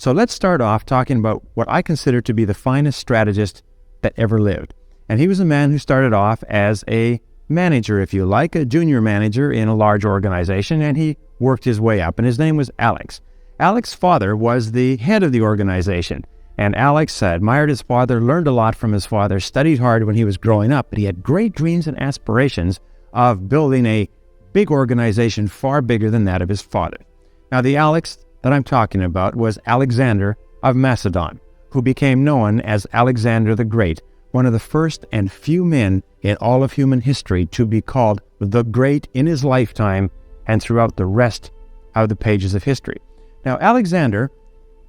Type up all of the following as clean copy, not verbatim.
So let's start off talking about what I consider to be the finest strategist that ever lived. And he was a man who started off as a manager, if you like, a junior manager in a large organization, and he worked his way up, and his name was Alex. Alex's father was the head of the organization, and Alex admired his father, learned a lot from his father, studied hard when he was growing up, but he had great dreams and aspirations of building a big organization far bigger than that of his father. Now, the Alex that I'm talking about was Alexander of Macedon, who became known as Alexander the Great, one of the first and few men in all of human history to be called the Great in his lifetime and throughout the rest of the pages of history. Now, Alexander,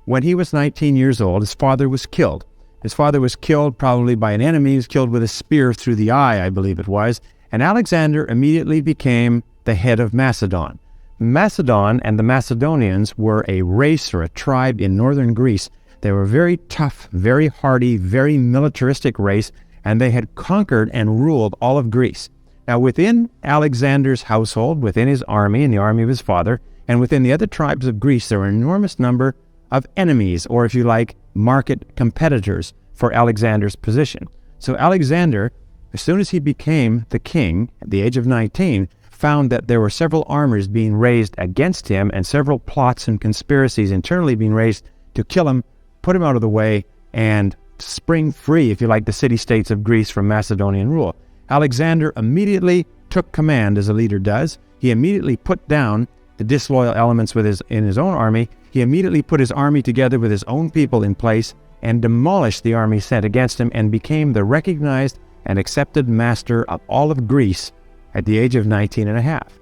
when he was 19 years old, his father was killed. His father was killed probably by an enemy. He was killed with a spear through the eye, I believe it was. And Alexander immediately became the head of Macedon. Macedon and the Macedonians were a race or a tribe in northern Greece. They were very tough, very hardy, very militaristic race, and they had conquered and ruled all of Greece. Now, within Alexander's household, within his army and the army of his father, and within the other tribes of Greece, there were an enormous number of enemies, or if you like, market competitors for Alexander's position. So Alexander, as soon as he became the king at the age of 19, found that there were several armies being raised against him and several plots and conspiracies internally being raised to kill him, put him out of the way, and spring free, if you like, the city-states of Greece from Macedonian rule. Alexander immediately took command, as a leader does. He immediately put down the disloyal elements in his own army. He immediately put his army together with his own people in place and demolished the army sent against him and became the recognized and accepted master of all of Greece at the age of 19 and a half.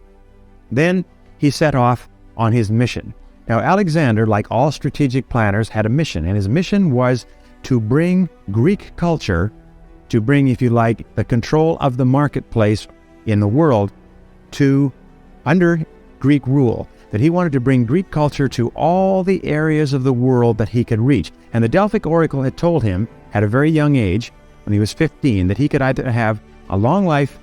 Then he set off on his mission. Now, Alexander, like all strategic planners, had a mission, and his mission was to bring Greek culture, to bring, if you like, the control of the marketplace in the world to under Greek rule, that he wanted to bring Greek culture to all the areas of the world that he could reach. And the Delphic Oracle had told him at a very young age, when he was 15, that he could either have a long life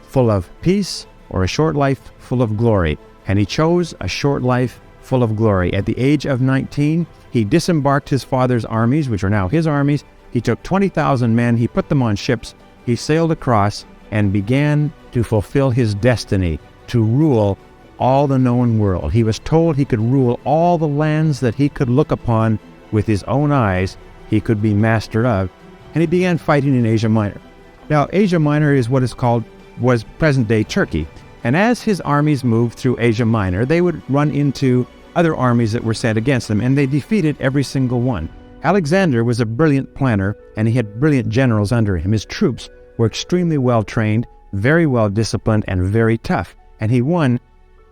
full of peace or a short life full of glory. And he chose a short life full of glory. At the age of 19, he disembarked his father's armies, which are now his armies. He took 20,000 men, he put them on ships, he sailed across and began to fulfill his destiny to rule all the known world. He was told he could rule all the lands that he could look upon with his own eyes, he could be master of, and he began fighting in Asia Minor. Now, Asia Minor is what is called, was present-day Turkey, and as his armies moved through Asia Minor, they would run into other armies that were sent against them, and they defeated every single one. Alexander was a brilliant planner, and he had brilliant generals under him. His troops were extremely well trained, very well disciplined, and very tough, and he won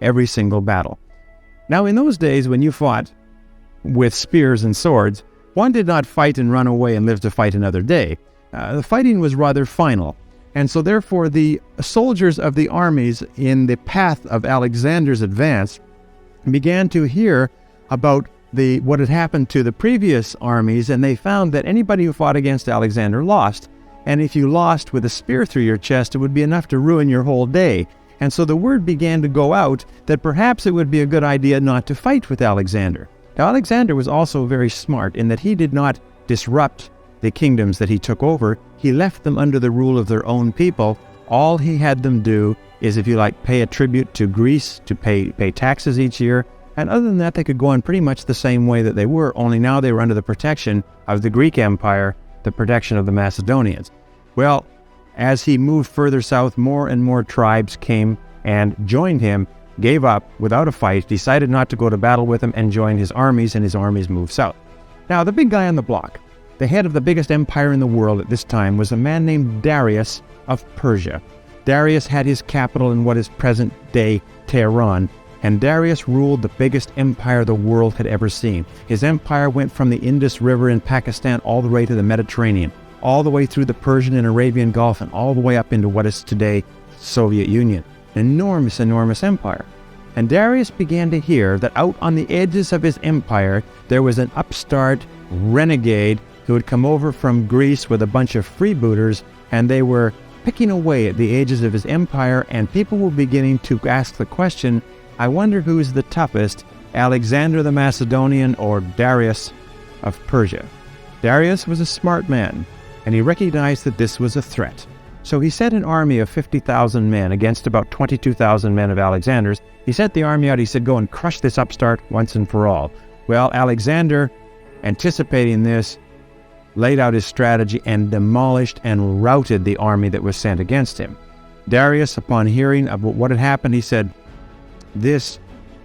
every single battle. Now, in those days when you fought with spears and swords, one did not fight and run away and live to fight another day. The fighting was rather final, and so therefore the soldiers of the armies in the path of Alexander's advance began to hear about what had happened to the previous armies, and they found that anybody who fought against Alexander lost. And if you lost with a spear through your chest, it would be enough to ruin your whole day. And so the word began to go out that perhaps it would be a good idea not to fight with Alexander. Now, Alexander was also very smart in that he did not disrupt the kingdoms that he took over. He left them under the rule of their own people. All he had them do is, if you like, pay a tribute to Greece, to pay taxes each year. And other than that, they could go on pretty much the same way that they were, only now they were under the protection of the Greek Empire, the protection of the Macedonians. Well, as he moved further south, more and more tribes came and joined him, gave up without a fight, decided not to go to battle with him, and joined his armies, and his armies moved south. Now, the big guy on the block, the head of the biggest empire in the world at this time, was a man named Darius of Persia. Darius had his capital in what is present-day Tehran, and Darius ruled the biggest empire the world had ever seen. His empire went from the Indus River in Pakistan all the way to the Mediterranean, all the way through the Persian and Arabian Gulf, and all the way up into what is today Soviet Union. An enormous, enormous empire. And Darius began to hear that out on the edges of his empire, there was an upstart renegade who had come over from Greece with a bunch of freebooters, and they were picking away at the edges of his empire, and people were beginning to ask the question, I wonder who is the toughest Alexander the Macedonian, or Darius of Persia. Darius was a smart man, and he recognized that this was a threat. So he sent an army of 50,000 men against about 22,000 men of Alexander's. He sent the army out. He said, go and crush this upstart once and for all. Well, Alexander, anticipating this, laid out his strategy and demolished and routed the army that was sent against him. Darius, upon hearing of what had happened, he said, this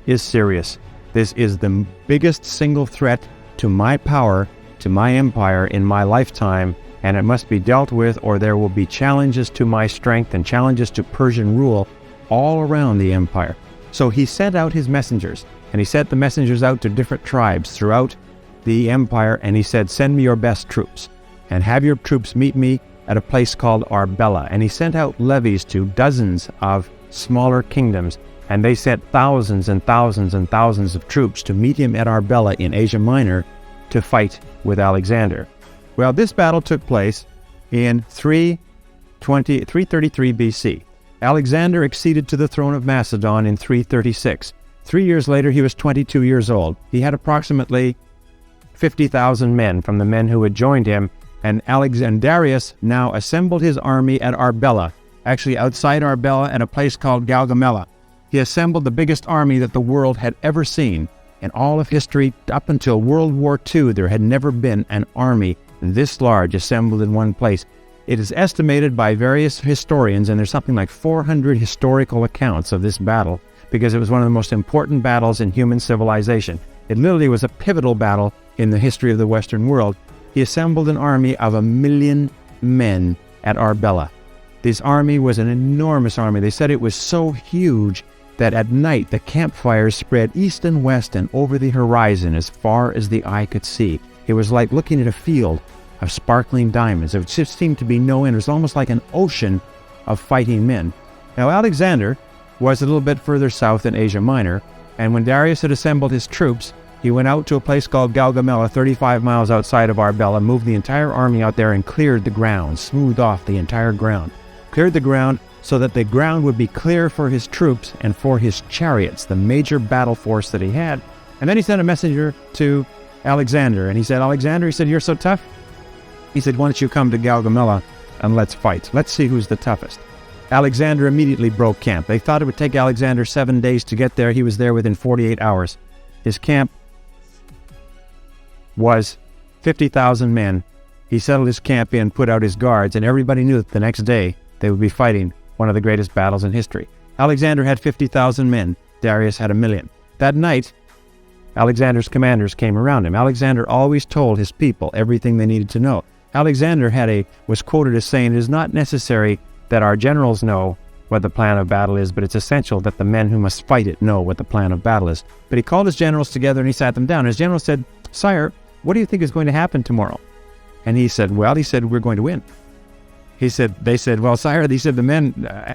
is serious. This is the biggest single threat to my power, to my empire in my lifetime, and it must be dealt with, or there will be challenges to my strength and challenges to Persian rule all around the empire. So he sent out his messengers, and he sent the messengers out to different tribes throughout the empire, and he said, send me your best troops, and have your troops meet me at a place called Arbela. And he sent out levies to dozens of smaller kingdoms, and they sent thousands and thousands and thousands of troops to meet him at Arbela in Asia Minor to fight with Alexander. Well, this battle took place in 333 BC. Alexander acceded to the throne of Macedon in 336. 3 years later, he was 22 years old. He had approximately 50,000 men from the men who had joined him, and Darius now assembled his army at Arbela, actually outside Arbela at a place called Gaugamela. He assembled the biggest army that the world had ever seen. In all of history, up until World War II, there had never been an army this large assembled in one place. It is estimated by various historians, and there's something like 400 historical accounts of this battle, because it was one of the most important battles in human civilization. It literally was a pivotal battle in the history of the Western world. He assembled an army of 1 million men at Arbela. This army was an enormous army. They said it was so huge that at night the campfires spread east and west and over the horizon as far as the eye could see. It was like looking at a field of sparkling diamonds. It just seemed to be no end. It was almost like an ocean of fighting men. Now, Alexander was a little bit further south in Asia Minor, and when Darius had assembled his troops, he went out to a place called Gaugamela, 35 miles outside of Arbela, moved the entire army out there and cleared the ground, smoothed off the entire ground. Cleared the ground so that the ground would be clear for his troops and for his chariots, the major battle force that he had. And then he sent a messenger to Alexander, and he said, Alexander, he said, you're so tough. He said, why don't you come to Gaugamela and let's fight. Let's see who's the toughest. Alexander immediately broke camp. They thought it would take Alexander 7 days to get there. He was there within 48 hours. His camp was 50,000 men. He settled his camp in, put out his guards, and everybody knew that the next day they would be fighting one of the greatest battles in history. Alexander had 50,000 men. Darius had 1 million. That night, Alexander's commanders came around him. Alexander always told his people everything they needed to know. Alexander was quoted as saying, it is not necessary that our generals know what the plan of battle is, but it's essential that the men who must fight it know what the plan of battle is. But he called his generals together and he sat them down. His general said, Sire, what do you think is going to happen tomorrow? And he said, we're going to win. They said, well, Sire, the men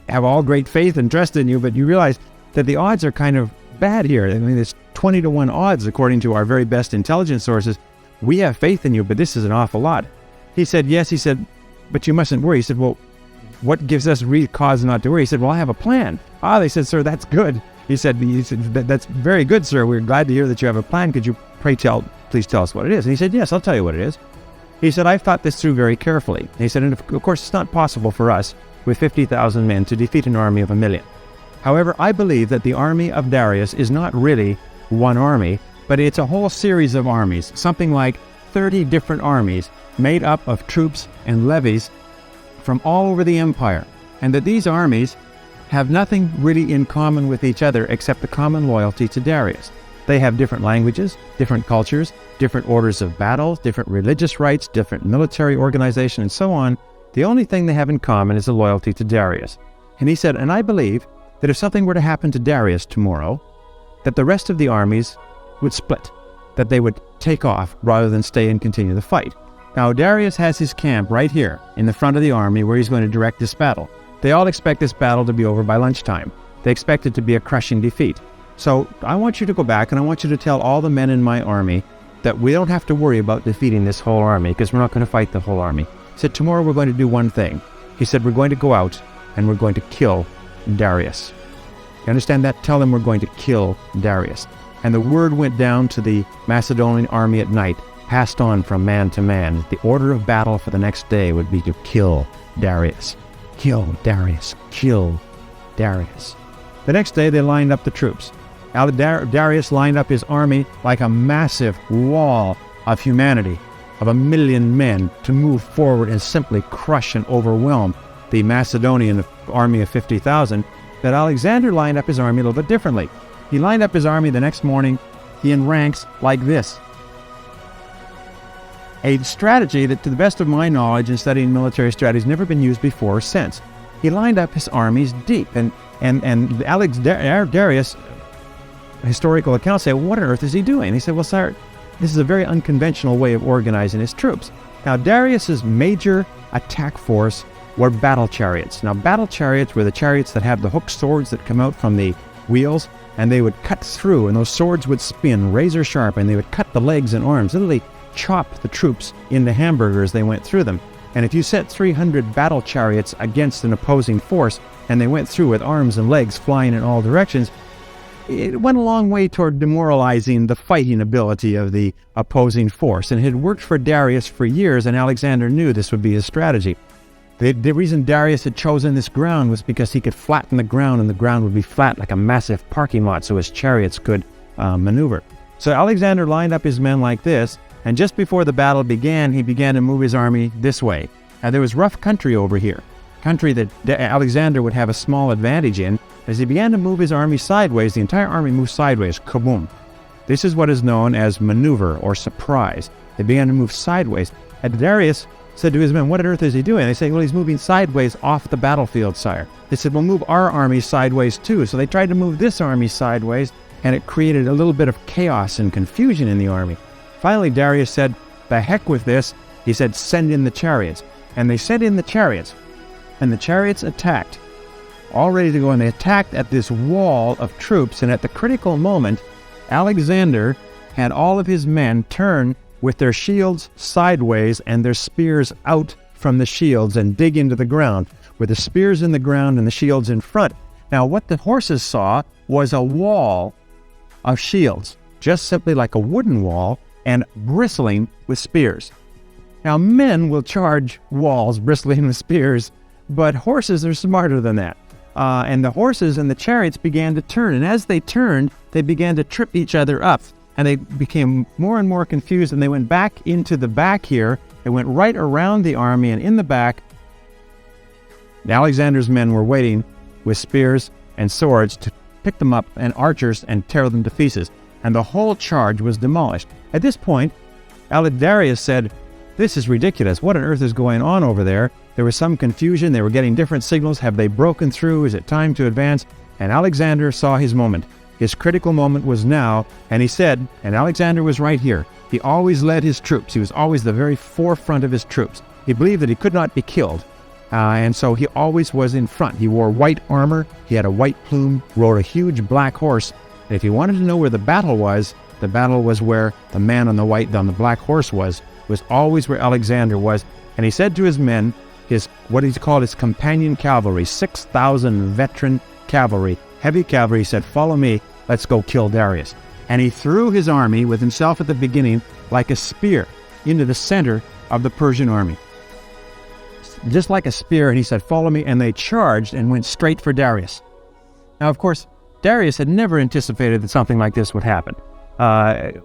have all great faith and trust in you, but you realize that the odds are kind of bad here. I mean, it's 20-to-1 odds according to our very best intelligence sources. We have faith in you, but this is an awful lot. He said, yes. He said, but you mustn't worry. He said, well, what gives us cause not to worry? He said, well, I have a plan. They said, sir, that's good. He said, that's very good, sir. We're glad to hear that you have a plan. Could you please tell us what it is? And he said, yes, I'll tell you what it is. He said, I've thought this through very carefully. He said, and of course, it's not possible for us with 50,000 men to defeat an army of 1 million. However, I believe that the army of Darius is not really one army, but it's a whole series of armies, something like 30 different armies made up of troops and levies from all over the empire, and that these armies have nothing really in common with each other except the common loyalty to Darius. They have different languages, different cultures, different orders of battle, different religious rites, different military organization, and so on. The only thing they have in common is the loyalty to Darius. And he said, and I believe that if something were to happen to Darius tomorrow, that the rest of the armies would split, that they would take off rather than stay and continue the fight. Now, Darius has his camp right here in the front of the army where he's going to direct this battle. They all expect this battle to be over by lunchtime. They expect it to be a crushing defeat. So I want you to go back and I want you to tell all the men in my army that we don't have to worry about defeating this whole army because we're not going to fight the whole army. He said, tomorrow we're going to do one thing. He said, we're going to go out and we're going to kill Darius. You understand that? Tell them we're going to kill Darius. And the word went down to the Macedonian army at night, passed on from man to man. The order of battle for the next day would be to kill Darius. Kill Darius. Kill Darius. The next day they lined up the troops. Darius lined up his army like a massive wall of humanity, of 1 million men, to move forward and simply crush and overwhelm the Macedonian army of 50,000. But Alexander lined up his army a little bit differently. He lined up his army the next morning in ranks like this. A strategy that, to the best of my knowledge in studying military strategy, has never been used before or since. He lined up his armies deep, and Darius, historical accounts say, what on earth is he doing? He said, well, sire, this is a very unconventional way of organizing his troops. Now, Darius's major attack force were battle chariots. Now, battle chariots were the chariots that have the hooked swords that come out from the wheels, and they would cut through, and those swords would spin razor sharp, and they would cut the legs and arms, literally chop the troops into hamburgers as they went through them. And if you set 300 battle chariots against an opposing force, and they went through with arms and legs flying in all directions, it went a long way toward demoralizing the fighting ability of the opposing force. And it had worked for Darius for years, and Alexander knew this would be his strategy. The reason Darius had chosen this ground was because he could flatten the ground, and the ground would be flat like a massive parking lot so his chariots could maneuver. So Alexander lined up his men like this, and just before the battle began, he began to move his army this way. Now, there was rough country over here, country that Alexander would have a small advantage in. As he began to move his army sideways, the entire army moved sideways, kaboom. This is what is known as maneuver or surprise. They began to move sideways. And Darius said to his men, what on earth is he doing? They say, well, he's moving sideways off the battlefield, sire. They said, well, move our army sideways too. So they tried to move this army sideways, and it created a little bit of chaos and confusion in the army. Finally, Darius said, the heck with this. He said, send in the chariots. And they sent in the chariots, and the chariots attacked, all ready to go, and they attacked at this wall of troops. And at the critical moment, Alexander had all of his men turn with their shields sideways and their spears out from the shields and dig into the ground, with the spears in the ground and the shields in front. Now, what the horses saw was a wall of shields, just simply like a wooden wall, and bristling with spears. Now, men will charge walls bristling with spears, but horses are smarter than that. And the horses and the chariots began to turn, and as they turned, they began to trip each other up. And they became more and more confused, and they went back into the back here. They went right around the army, and in the back, Alexander's men were waiting with spears and swords to pick them up, and archers, and tear them to pieces. And the whole charge was demolished. At this point, Darius said, this is ridiculous. What on earth is going on over there? There was some confusion. They were getting different signals. Have they broken through? Is it time to advance? And Alexander saw his moment. His critical moment was now, and he said, and Alexander was right here, he always led his troops. He was always the very forefront of his troops. He believed that he could not be killed, and so he always was in front. He wore white armor, he had a white plume, rode a huge black horse, and if he wanted to know where the battle was where the man on the black horse was always where Alexander was. And he said to his men, what he called his companion cavalry, 6,000 veteran cavalry, heavy cavalry, he said, follow me, let's go kill Darius. And he threw his army with himself at the beginning like a spear into the center of the Persian army. Just like a spear, and he said, follow me, and they charged and went straight for Darius. Now, of course, Darius had never anticipated that something like this would happen.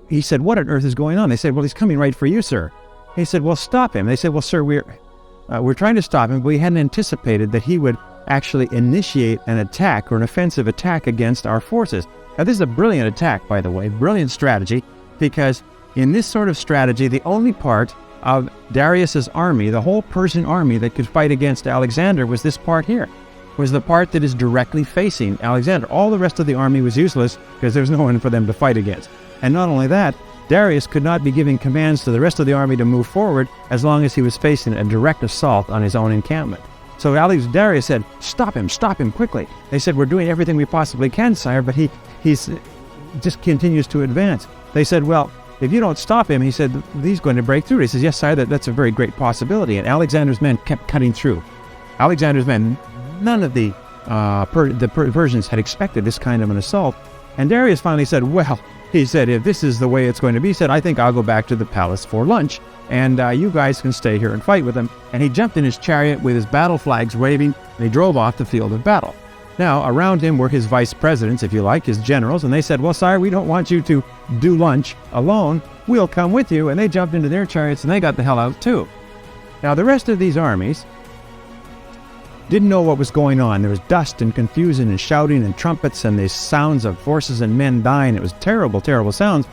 He said, what on earth is going on? They said, well, he's coming right for you, sir. He said, well, stop him. They said, well, sir, we're trying to stop him, but we hadn't anticipated that he would actually initiate an attack or an offensive attack against our forces. Now, this is a brilliant attack, by the way, brilliant strategy, because in this sort of strategy, the only part of Darius's army, the whole Persian army that could fight against Alexander, was this part here, was the part that is directly facing Alexander. All the rest of the army was useless because there was no one for them to fight against. And not only that, Darius could not be giving commands to the rest of the army to move forward as long as he was facing a direct assault on his own encampment. So Darius said, stop him quickly. They said, we're doing everything we possibly can, sire, but he's just continues to advance. They said, well, if you don't stop him, he said, he's going to break through. He says, yes, sire, that's a very great possibility. And Alexander's men kept cutting through. Alexander's men, none of the Persians had expected this kind of an assault. And Darius finally said, well, He said, if this is the way it's going to be, he said, I think I'll go back to the palace for lunch, and you guys can stay here and fight with them. And he jumped in his chariot with his battle flags waving, and he drove off the field of battle. Now, around him were his vice presidents, if you like, his generals, and they said, well, sire, we don't want you to do lunch alone. We'll come with you. And they jumped into their chariots, and they got the hell out, too. Now, the rest of these armies didn't know what was going on. There was dust and confusion and shouting and trumpets and these sounds of horses and men dying. It was terrible, terrible sounds.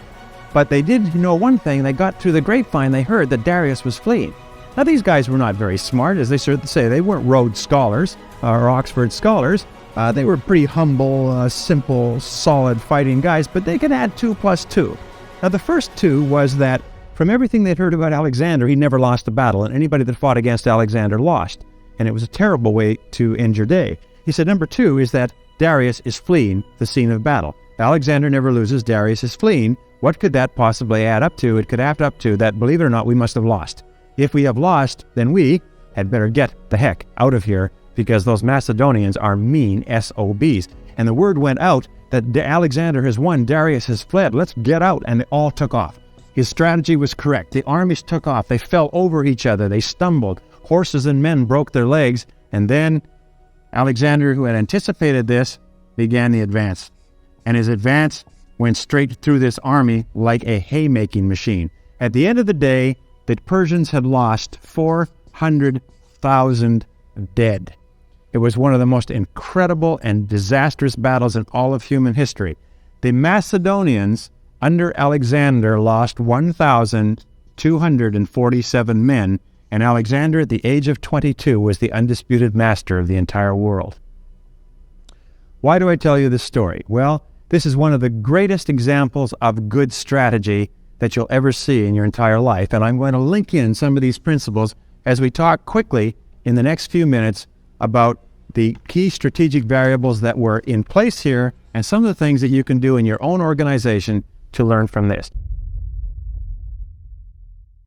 But they did know one thing. They got through the grapevine. They heard that Darius was fleeing. Now, these guys were not very smart, as they sort of say. They weren't Rhodes scholars or Oxford scholars. They were pretty humble, simple, solid fighting guys, but they could add 2 plus 2. Now, the first 2 was that from everything they'd heard about Alexander, he never lost a battle, and anybody that fought against Alexander lost. And it was a terrible way to end your day. He said number 2 is that Darius is fleeing the scene of battle. Alexander never loses, Darius is fleeing. What could that possibly add up to? It could add up to that, believe it or not, we must have lost. If we have lost, then we had better get the heck out of here, because those Macedonians are mean SOBs. And the word went out that Alexander has won, Darius has fled, let's get out, and they all took off. His strategy was correct. The armies took off. They fell over each other. They stumbled. Horses and men broke their legs, and then Alexander, who had anticipated this, began the advance. And his advance went straight through this army like a haymaking machine. At the end of the day, the Persians had lost 400,000 dead. It was one of the most incredible and disastrous battles in all of human history. The Macedonians, under Alexander, lost 1,247 men, and Alexander, at the age of 22, was the undisputed master of the entire world. Why do I tell you this story? Well, this is one of the greatest examples of good strategy that you'll ever see in your entire life, and I'm going to link in some of these principles as we talk quickly in the next few minutes about the key strategic variables that were in place here and some of the things that you can do in your own organization to learn from this.